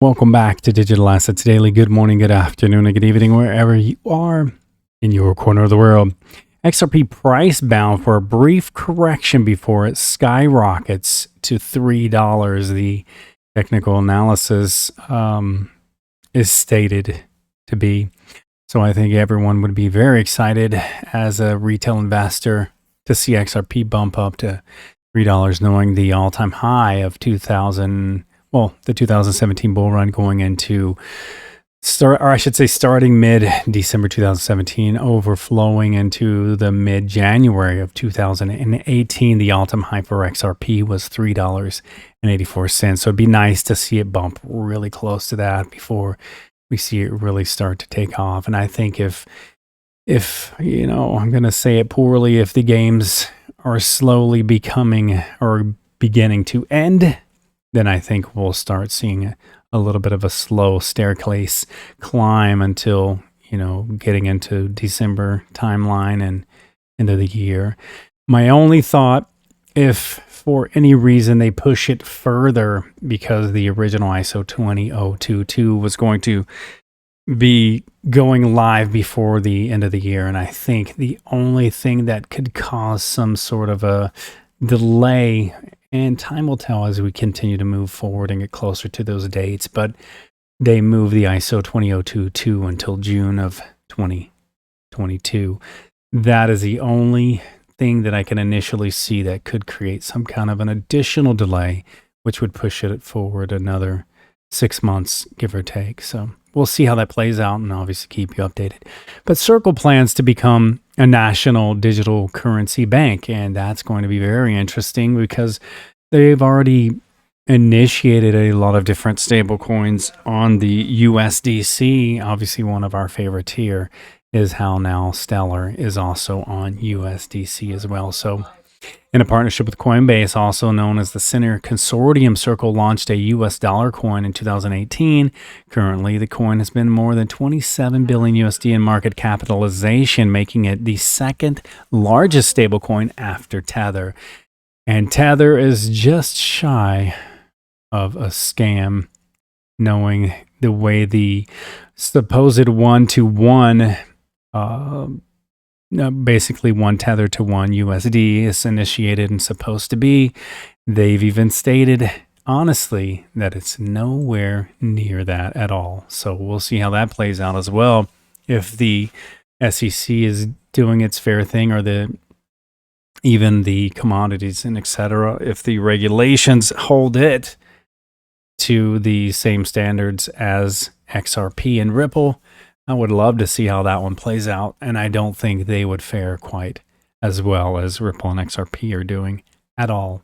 Welcome back to Digital Assets Daily. Good morning, good afternoon, and good evening, wherever you are in your corner of the world. XRP price bound for a brief correction before it skyrockets to $3. The technical analysis is stated to be. So I think everyone would be very excited as a retail investor to see XRP bump up to $3, knowing the all-time high of the 2017 bull run going into starting mid-December 2017, overflowing into the mid-January of 2018. The all-time high for XRP was $3.84. So it'd be nice to see it bump really close to that before we see it really start to take off. And I think if I'm going to say it poorly, if the games are slowly becoming or beginning to end, then I think we'll start seeing a little bit of a slow staircase climb until, getting into December timeline and end of the year. My only thought, if for any reason they push it further because the original ISO 20022 was going to be going live before the end of the year, and I think the only thing that could cause some sort of a delay, and time will tell as we continue to move forward and get closer to those dates, but they move the ISO 20022 until June of 2022. That is the only thing that I can initially see that could create some kind of an additional delay, which would push it forward another 6 months, give or take. So we'll see how that plays out and obviously keep you updated. But Circle plans to become a national digital currency bank, and that's going to be very interesting because they've already initiated a lot of different stable coins on the USDC. Obviously, one of our favorites here is how now Stellar is also on USDC as well. So in a partnership with Coinbase, also known as the Center Consortium, Circle launched a US dollar coin in 2018. Currently, the coin has been more than 27 billion USD in market capitalization, making it the second largest stablecoin after Tether. And Tether is just shy of a scam, knowing the way the supposed one-to-one basically one Tether to one USD is initiated and supposed to be. They've even stated, honestly, that it's nowhere near that at all. So we'll see how that plays out as well. If the SEC is doing its fair thing, or even the commodities and etc., if the regulations hold it to the same standards as XRP and Ripple, I would love to see how that one plays out, and I don't think they would fare quite as well as Ripple and XRP are doing at all,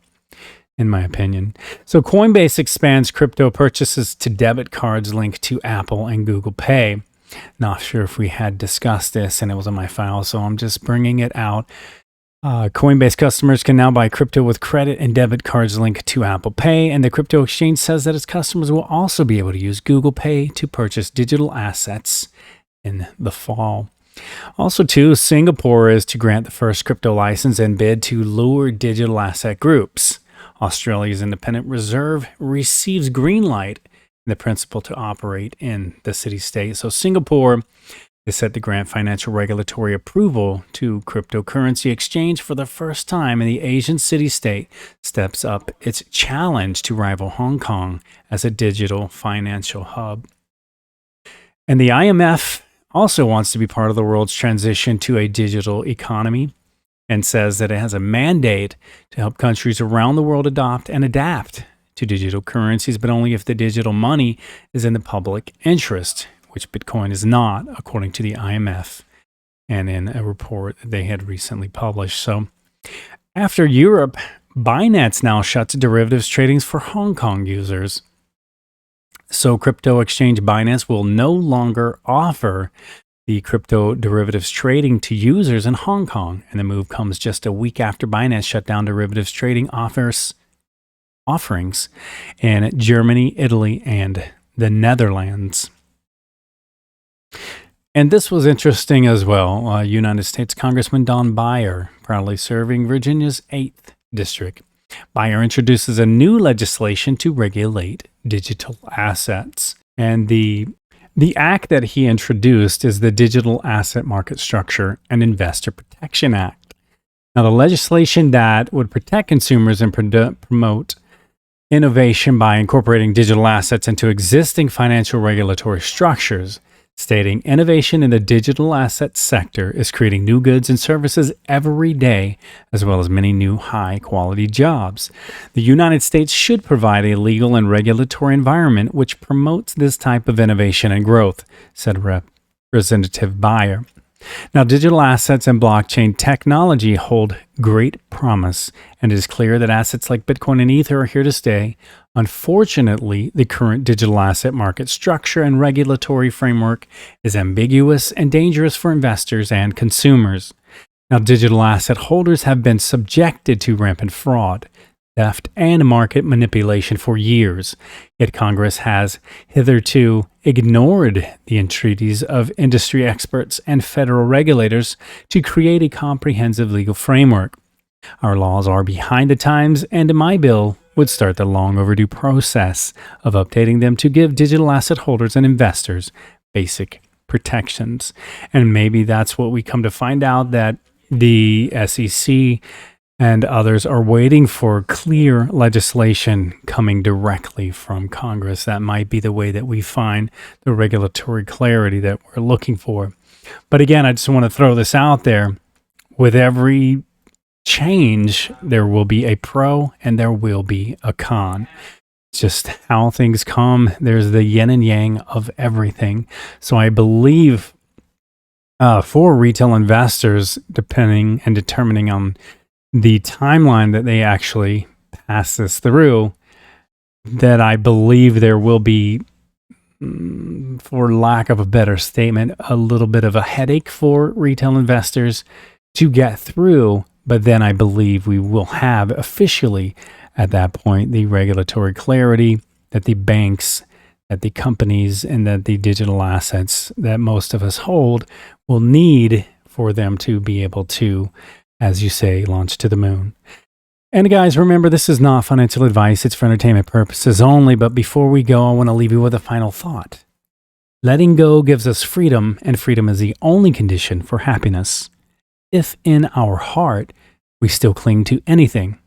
in my opinion. So Coinbase expands crypto purchases to debit cards linked to Apple and Google Pay. Not sure if we had discussed this, and it was in my file, so I'm just bringing it out. Coinbase customers can now buy crypto with credit and debit cards linked to Apple Pay, and the crypto exchange says that its customers will also be able to use Google Pay to purchase digital assets in the fall. Also, too, Singapore is to grant the first crypto license and bid to lure digital asset groups. Australia's Independent Reserve receives green light in the principle to operate in the city-state. So Singapore is set to grant financial regulatory approval to cryptocurrency exchange for the first time, and the Asian city-state steps up its challenge to rival Hong Kong as a digital financial hub. And the IMF also wants to be part of the world's transition to a digital economy, and says that it has a mandate to help countries around the world adopt and adapt to digital currencies, but only if the digital money is in the public interest, which Bitcoin is not, according to the IMF, and in a report that they had recently published. So after Europe, Binance now shuts derivatives tradings for Hong Kong users. So crypto exchange Binance will no longer offer the crypto derivatives trading to users in Hong Kong. And the move comes just a week after Binance shut down derivatives trading offerings in Germany, Italy, and the Netherlands. And this was interesting as well. United States Congressman Don Beyer, proudly serving Virginia's 8th district, Beyer introduces a new legislation to regulate digital assets. And the act that he introduced is the Digital Asset Market Structure and Investor Protection Act. Now, the legislation that would protect consumers and promote innovation by incorporating digital assets into existing financial regulatory structures, stating innovation in the digital asset sector is creating new goods and services every day, as well as many new high-quality jobs. The United States should provide a legal and regulatory environment which promotes this type of innovation and growth, said Representative Beyer. Now, digital assets and blockchain technology hold great promise, and it is clear that assets like Bitcoin and Ether are here to stay. Unfortunately, the current digital asset market structure and regulatory framework is ambiguous and dangerous for investors and consumers. Now, digital asset holders have been subjected to rampant fraud, theft, and market manipulation for years, yet Congress has hitherto ignored the entreaties of industry experts and federal regulators to create a comprehensive legal framework. Our laws are behind the times, and my bill would start the long overdue process of updating them to give digital asset holders and investors basic protections. And maybe that's what we come to find out, that the SEC and others are waiting for clear legislation coming directly from Congress. That might be the way that we find the regulatory clarity that we're looking for. But again, I just want to throw this out there. With every change, there will be a pro and there will be a con. It's just how things come. There's the yin and yang of everything. So I believe for retail investors, depending and determining on the timeline that they actually pass this through, that I believe there will be, for lack of a better statement, a little bit of a headache for retail investors to get through. But then I believe we will have officially at that point the regulatory clarity that the banks, that the companies, and that the digital assets that most of us hold will need for them to be able to, as you say, launch to the moon. And guys, remember, this is not financial advice. It's for entertainment purposes only. But before we go, I want to leave you with a final thought. Letting go gives us freedom, and freedom is the only condition for happiness. If in our heart we still cling to anything,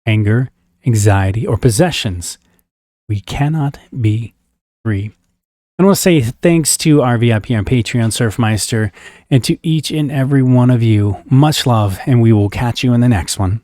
anger, anxiety, or possessions, we cannot be free. I want to say thanks to our VIP on Patreon, Surfmeister, and to each and every one of you. Much love, and we will catch you in the next one.